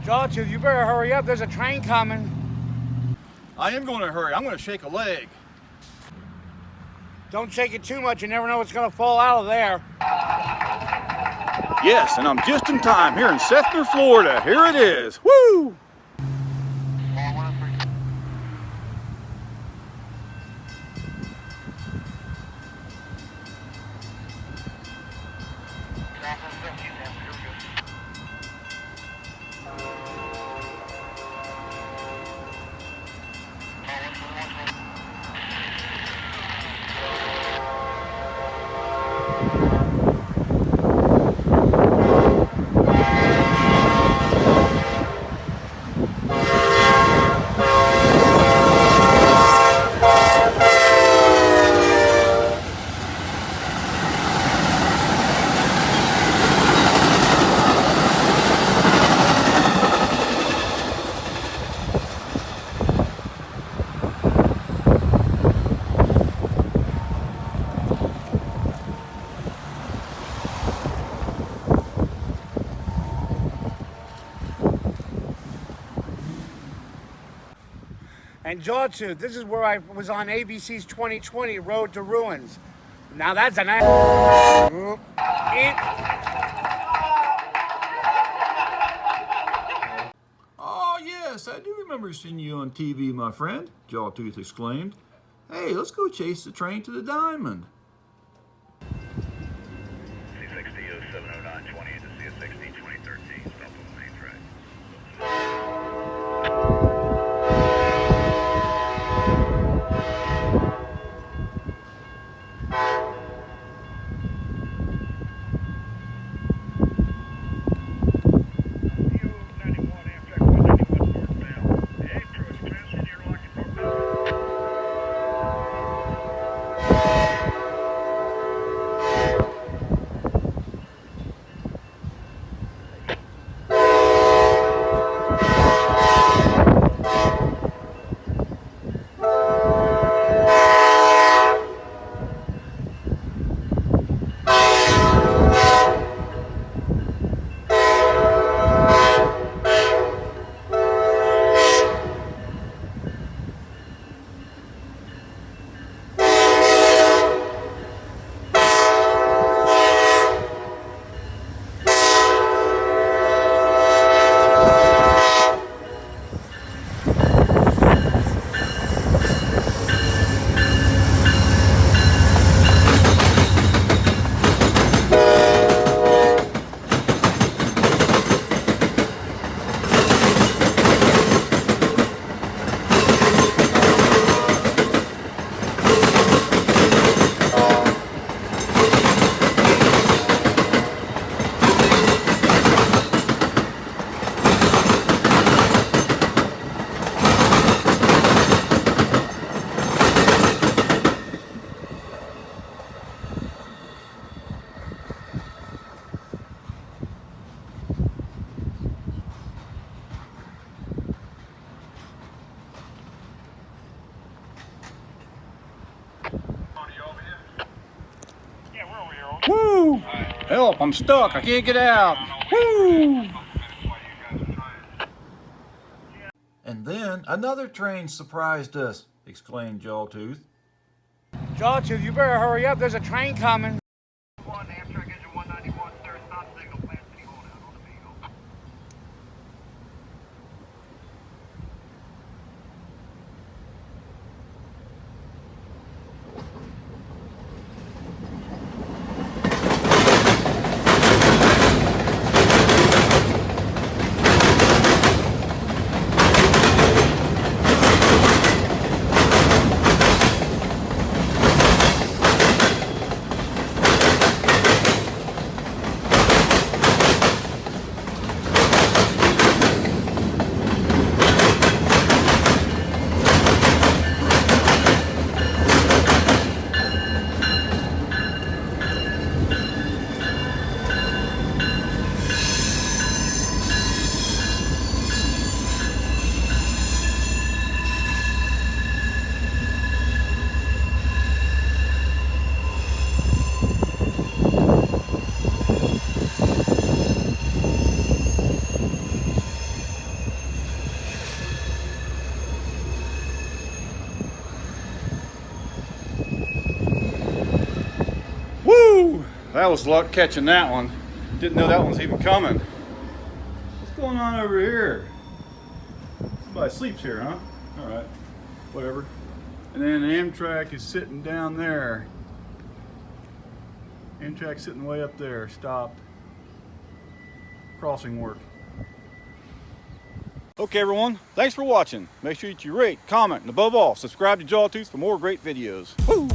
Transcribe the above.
JawTooth, you better hurry up. There's a train coming. I am going to hurry. I'm going to shake a leg. Don't shake it too much. You never know what's going to fall out of there. Yes, and I'm just in time here in Sefner, Florida. Here it is. Woo! And JawTooth, this is where I was on ABC's 2020 Road to Ruins. Now that's a nice... Oh, yes, I do remember seeing you on TV, my friend, JawTooth exclaimed. Hey, let's go chase the train to the diamond. C60 70920 to C60 2013, stop on the main track. Woo! Help, I'm stuck. I can't get out. Woo! And then another train surprised us, exclaimed JawTooth. JawTooth, you better hurry up. There's a train coming. Amtrak engine 191, sir, stop signal, plan city hold out on the Beagle. That was luck catching that one. Didn't know that one's even coming. What's going on over here? Somebody sleeps here, huh? All right, whatever. And then Amtrak is sitting down there. Amtrak's sitting way up there, stopped. Crossing work. Okay everyone, thanks for watching. Make sure that you rate, comment, and above all, subscribe to JawTooth for more great videos. Woo!